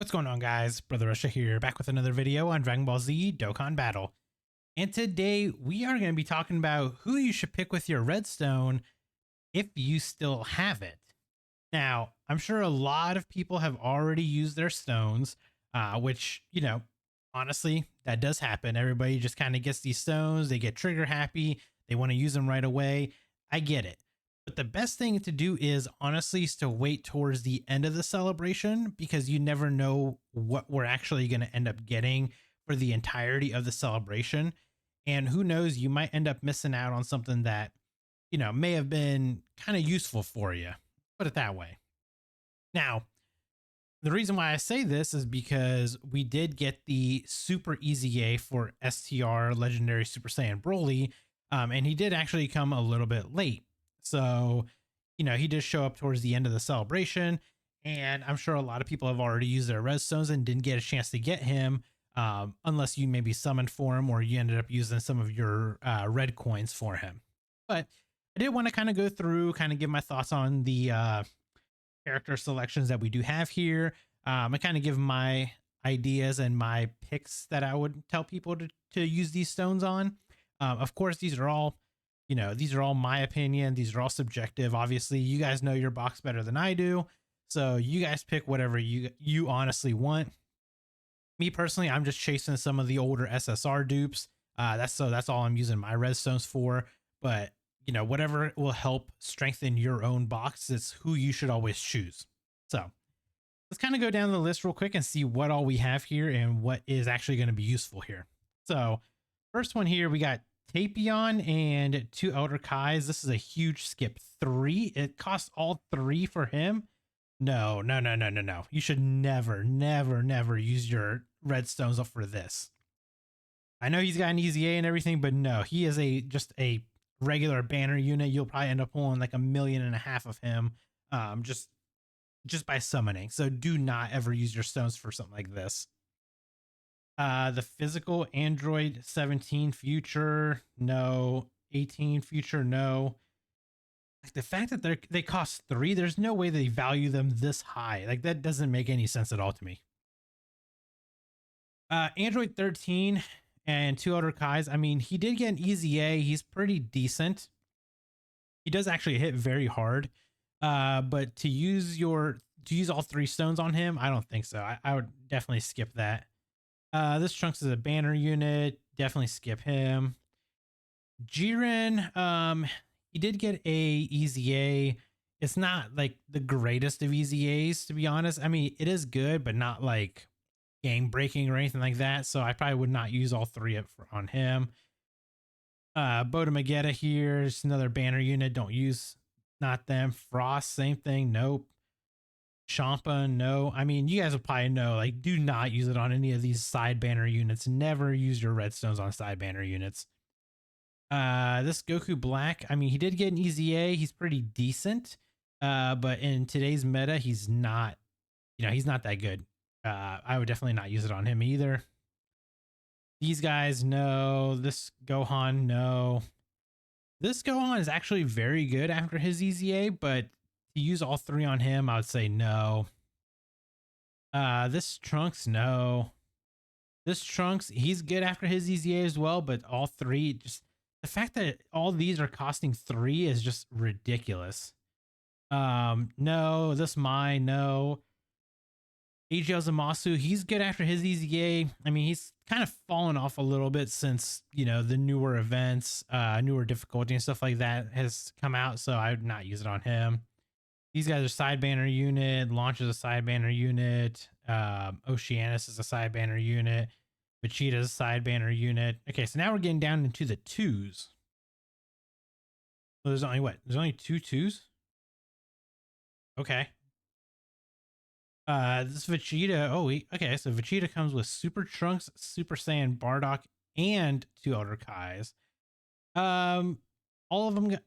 What's going on, guys? Brother Russia here, back with another video on Dragon Ball Z Dokkan Battle. And today we are going to be talking about who you should pick with your redstone if you still have it. Now, I'm sure a lot of people have already used their stones, which, honestly, that does happen. Everybody just kind of gets these stones, they get trigger happy, they want to use them right away. I get it. But the best thing to do is honestly is to wait towards the end of the celebration, because you never know what we're actually going to end up getting for the entirety of the celebration. And who knows, you might end up missing out on something that, may have been kind of useful for you. Put it that way. Now, the reason why I say this is because we did get the Super Easy A for STR Legendary Super Saiyan Broly, and he did actually come a little bit late. So, he did show up towards the end of the celebration, and I'm sure a lot of people have already used their redstones and didn't get a chance to get him, unless you maybe summoned for him or you ended up using some of your red coins for him. But I did want to kind of go through, kind of give my thoughts on the character selections that we do have here. I kind of give my ideas and my picks that I would tell people to use these stones on. Of course, these are all my opinion. These are all subjective. Obviously, you guys know your box better than I do, so you guys pick whatever you honestly want. Me personally, I'm just chasing some of the older SSR dupes. That's all I'm using my redstones for. But whatever will help strengthen your own box, it's who you should always choose. So let's kind of go down the list real quick and see what all we have here and what is actually going to be useful here. So first one here, we got Tapion and 2 Elder Kais. This is a huge skip. 3. It costs all 3 for him. No. You should never use your redstones up for this. I know he's got an Easy A and everything, but no, he is just a regular banner unit. You'll probably end up pulling like 1.5 million of him, just by summoning. So do not ever use your stones for something like this. The physical Android 17 future, no. 18 future, no. Like the fact that they cost 3, there's no way they value them this high. Like that doesn't make any sense at all to me. Android 13 and 2 Elder Kais. I mean, he did get an Easy A. He's pretty decent. He does actually hit very hard. But to use all 3 stones on him, I don't think so. I would definitely skip that. This Trunks is a banner unit. Definitely skip him. Jiren, he did get a Easy A. It's not like the greatest of Easy A's, to be honest. I mean, it is good, but not like game breaking or anything like that. So I probably would not use all 3 on him. Boda Magetta here is another banner unit. Don't use, not them. Frost, same thing. Nope. Champa, no. I mean, you guys will probably know, like, do not use it on any of these side banner units. Never use your redstones on side banner units. This Goku Black, I mean, he did get an Easy A. He's pretty decent. But in today's meta, he's not, he's not that good. I would definitely not use it on him either. These guys, no. This Gohan, no. This Gohan is actually very good after his Easy A, but to use all 3 on him, I would say no. This Trunks, no. This Trunks, he's good after his Easy A as well, but all 3, just the fact that all these are costing 3 is just ridiculous. No. This Mai, no. AGL Zamasu, he's good after his Easy A. I mean, he's kind of fallen off a little bit since, the newer events, newer difficulty and stuff like that has come out, so I would not use it on him. These guys are side banner unit. Launch is a side banner unit. Oceanus is a side banner unit. Vegeta is a side banner unit. Okay, so now we're getting down into the 2s. So there's only what? There's only 2 2s? Okay. This Vegeta. Oh, okay. So Vegeta comes with Super Trunks, Super Saiyan Bardock, and 2 Elder Kais. All of them got...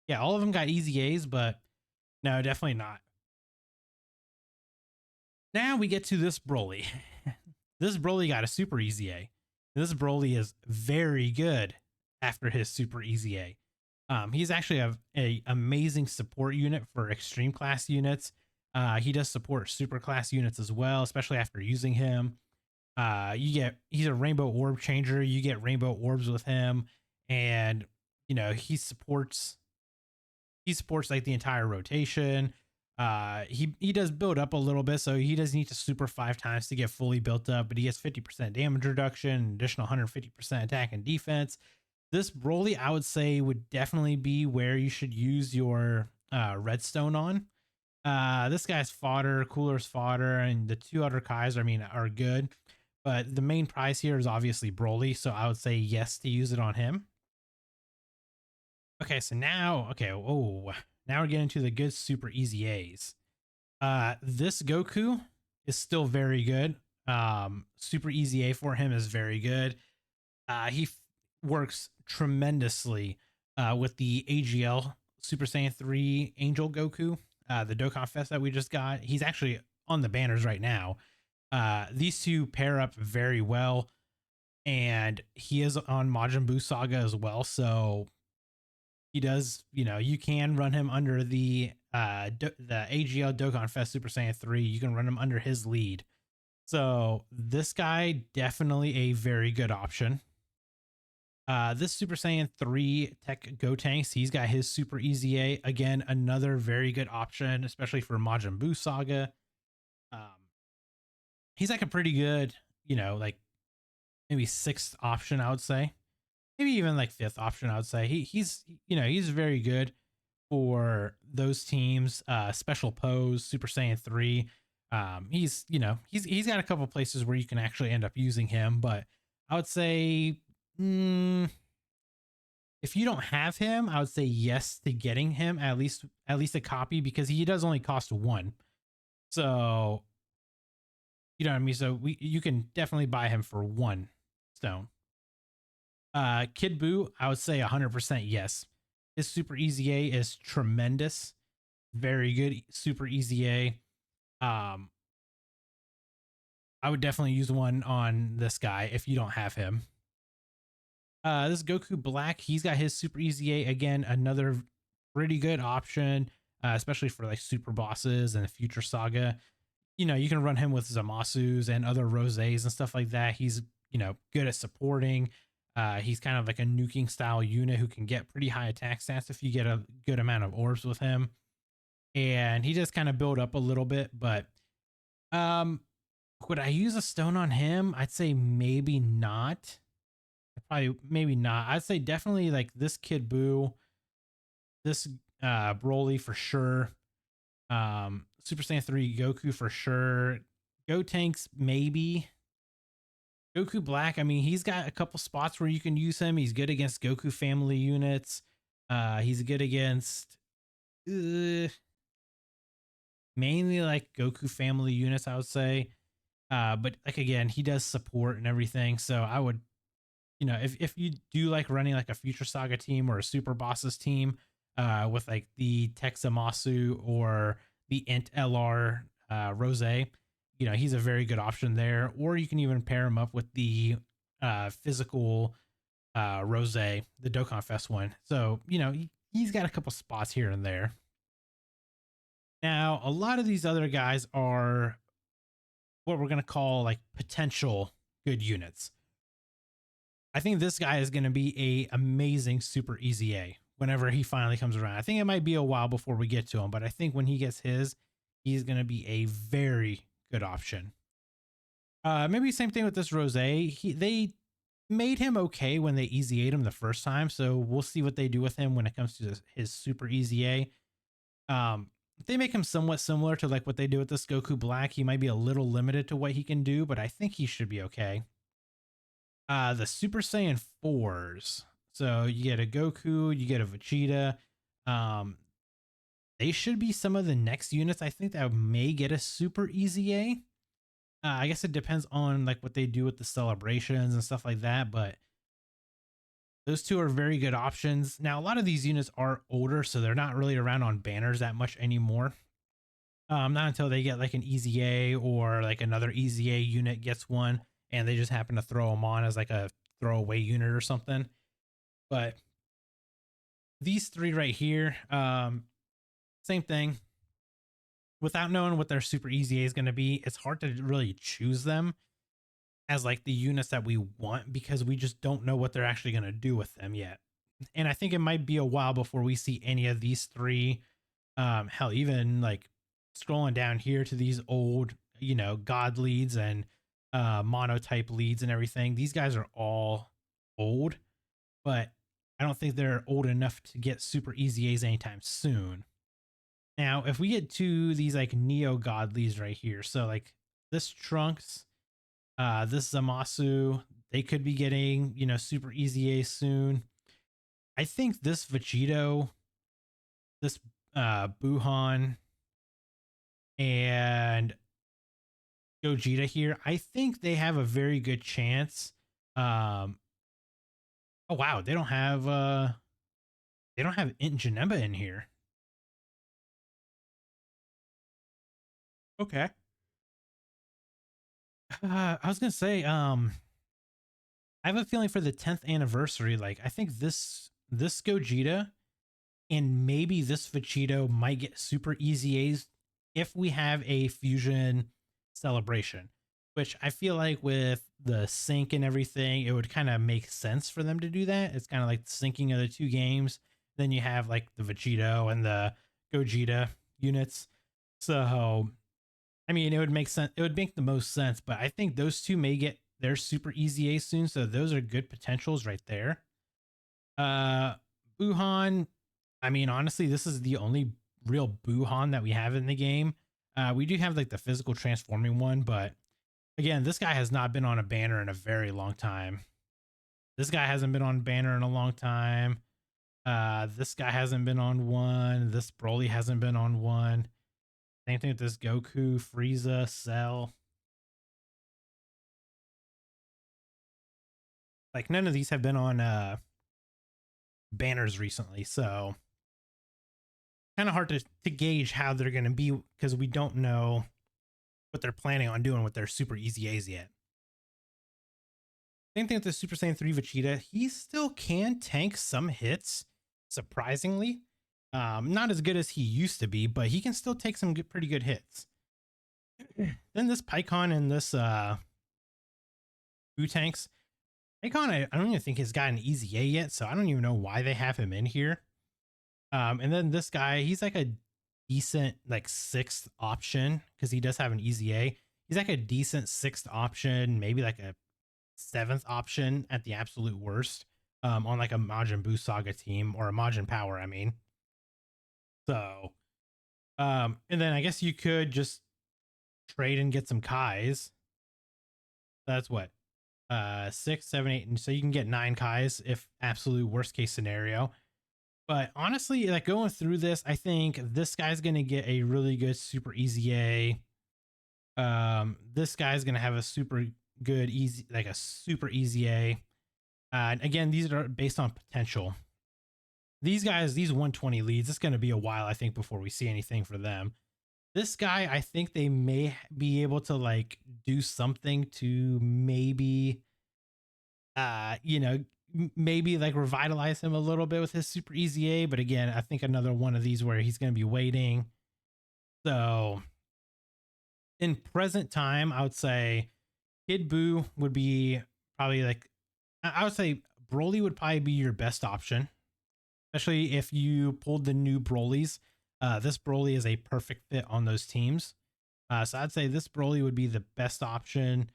Yeah, all of them got Easy A's, but no, definitely not. Now we get to this Broly. This Broly got a Super Easy A. This Broly is very good after his Super Easy A. He's actually a amazing support unit for extreme class units. He does support super class units as well, especially after using him. He's a rainbow orb changer. You get rainbow orbs with him, and he supports like the entire rotation. He does build up a little bit, so he does need to super 5 times to get fully built up, but he gets 50% damage reduction, additional 150% attack and defense. This Broly, I would say, would definitely be where you should use your redstone on. This guy's fodder, Cooler's fodder, and the 2 other Kais, I mean, are good. But the main prize here is obviously Broly, so I would say yes to use it on him. Okay, so now, now we're getting to the good super easy A's. This Goku is still very good. Super easy A for him is very good. He works tremendously with the AGL Super Saiyan 3 Angel Goku, the Dokkan Fest that we just got. He's actually on the banners right now. These two pair up very well, and he is on Majin Buu Saga as well. So he does, you can run him under the AGL Dokkan Fest Super Saiyan 3. You can run him under his lead. So this guy, definitely a very good option. This Super Saiyan 3 Tech Gotenks, he's got his Super Easy A. Again, another very good option, especially for Majin Buu Saga. He's like a pretty good, like maybe 6th option, I would say. Maybe even like 5th option, I would say. He's very good for those teams. Special Pose, Super Saiyan 3. He's got a couple places where you can actually end up using him, but I would say if you don't have him, I would say yes to getting him at least a copy, because he does only cost 1. So you know what I mean? So you can definitely buy him for 1 stone. Kid Buu, I would say 100% yes. His Super Easy A is tremendous. Very good Super Easy A. I would definitely use one on this guy if you don't have him. This Goku Black, he's got his Super Easy A. Again, another pretty good option, especially for like super bosses and the Future Saga. You can run him with Zamasus and other Rosés and stuff like that. He's, good at supporting. He's kind of like a nuking style unit who can get pretty high attack stats if you get a good amount of orbs with him. And he just kind of build up a little bit, but would I use a stone on him? I'd say maybe not. Maybe not. I'd say definitely like this Kid Buu, this Broly for sure. Super Saiyan 3 Goku for sure. Gotenks maybe. Goku Black, I mean, he's got a couple spots where you can use him. He's good against Goku family units. He's good against mainly like Goku family units, I would say. But like again, he does support and everything. So I would, if you do like running like a Future Saga team or a Super Bosses team, with like the Texamasu or the Int LR Rose, he's a very good option there. Or you can even pair him up with the physical Rose, the Dokkan Fest one. So, he's got a couple spots here and there. Now, a lot of these other guys are what we're going to call like potential good units. I think this guy is going to be a amazing Super Easy A whenever he finally comes around. I think it might be a while before we get to him, but I think when he gets his, he's going to be a very good option. Maybe same thing with this Rose. They made him okay when they Easy A'd him the first time, so we'll see what they do with him when it comes to his Super Easy A. They make him somewhat similar to like what they do with this Goku Black. He might be a little limited to what he can do, but I think he should be okay. The Super Saiyan 4s. So you get a Goku, you get a Vegeta. They should be some of the next units I think that may get a Super Easy A. I guess it depends on like what they do with the celebrations and stuff like that, but those two are very good options. Now, a lot of these units are older, so they're not really around on banners that much anymore. Not until they get like an Easy A or like another Easy A unit gets one, and they just happen to throw them on as like a throwaway unit or something. But these three right here, same thing. without knowing what their super EZA is going to be, it's hard to really choose them as like the units that we want because we just don't know what they're actually going to do with them yet. And I think it might be a while before we see any of these three. Hell, even like scrolling down here to these old, god leads and monotype leads and everything. These guys are all old, but I don't think they're old enough to get super EZAs anytime soon. Now, if we get to these like neo godlies right here, so like this Trunks, this Zamasu, they could be getting, super EZA soon. I think this Vegito, this Buhan, and Gogeta here, I think they have a very good chance. Oh wow, they don't have Int Janemba in here. Okay. I was gonna say, I have a feeling for the 10th anniversary, like I think this Gogeta and maybe this Vegito might get super EZAs if we have a fusion celebration, which I feel like with the sync and everything, it would kind of make sense for them to do that. It's kind of like the syncing of the two games. Then you have like the Vegito and the Gogeta units. So, I mean, it would make sense. It would make the most sense, but I think those two may get their super EZA soon. So those are good potentials right there. Buhan, I mean, honestly, this is the only real Buhan that we have in the game. We do have like the physical transforming one, but again, this guy has not been on a banner in a very long time. This guy hasn't been on banner in a long time. This guy hasn't been on one. This Broly hasn't been on one. Same thing with this Goku, Frieza, Cell. Like none of these have been on banners recently, so kind of hard to gauge how they're going to be because we don't know what they're planning on doing with their super EZAs yet. Same thing with the Super Saiyan 3 Vegeta. He still can tank some hits, surprisingly. Not as good as he used to be, but he can still take some pretty good hits. Then this Pycon and this Tanks. Pycon, I don't even think he's got an EZA yet, so I don't even know why they have him in here. And then this guy, he's like a decent like sixth option because he does have an EZA. He's like a decent sixth option, maybe like a seventh option at the absolute worst, on like a Majin Buu Saga team or a Majin Power, I mean. So, and then I guess you could just trade and get some Kais. That's what, 6, 7, 8, and so you can get 9 Kais if absolute worst case scenario. But honestly, like going through this, I think this guy's gonna get a really good super EZA. This guy's gonna have a super good easy, like a super EZA. And again, these are based on potential. These guys, these 120 leads, it's gonna be a while, I think, before we see anything for them. This guy, I think they may be able to like do something to maybe, maybe like revitalize him a little bit with his super EZA. But again, I think another one of these where he's going to be waiting. So in present time, I would say Kid Buu would be probably like, I would say Broly would probably be your best option, especially if you pulled the new Brolys. This Broly is a perfect fit on those teams. So I'd say this Broly would be the best option.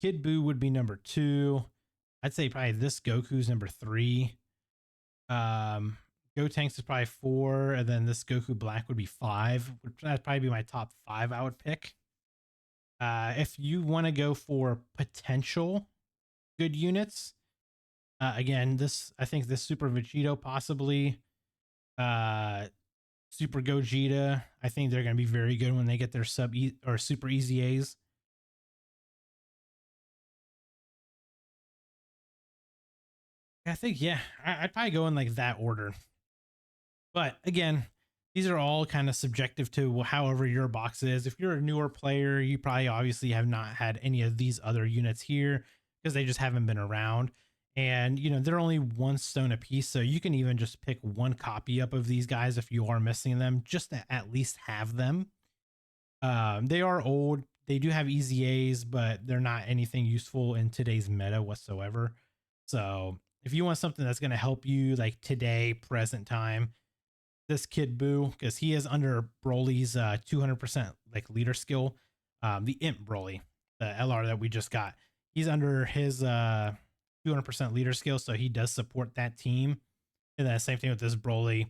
Kid Buu would be number 2. I'd say probably this Goku's number 3. Gotenks is probably 4, and then this Goku Black would be 5. That'd probably be my top 5 I would pick. If you want to go for potential good units, again, I think this Super Vegito possibly, Super Gogeta, I think they're going to be very good when they get their or Super EZAs. I think, yeah, I'd probably go in like that order. But again, these are all kind of subjective to however your box is. If you're a newer player, you probably obviously have not had any of these other units here because they just haven't been around. And, they're only 1 stone a piece. So you can even just pick 1 copy up of these guys if you are missing them, just to at least have them. They are old. They do have EZAs, but they're not anything useful in today's meta whatsoever. So if you want something that's going to help you like today, present time, this Kid Buu, because he is under Broly's 200% like leader skill. The Imp Broly, the LR that we just got, he's under his 200% leader skill, so he does support that team. And then same thing with this Broly,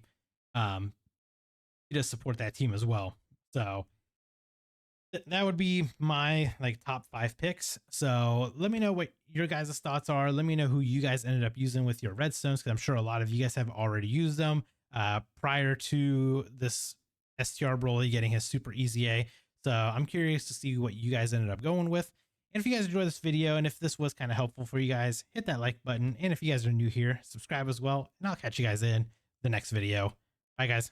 he does support that team as well. So that would be my like top 5 picks. So let me know what your guys' thoughts are. Let me know who you guys ended up using with your redstones, because I'm sure a lot of you guys have already used them prior to this STR Broly getting his super EZA. So I'm curious to see what you guys ended up going with. And if you guys enjoyed this video and if this was kind of helpful for you guys, hit that like button. And if you guys are new here, subscribe as well. And I'll catch you guys in the next video. Bye, guys.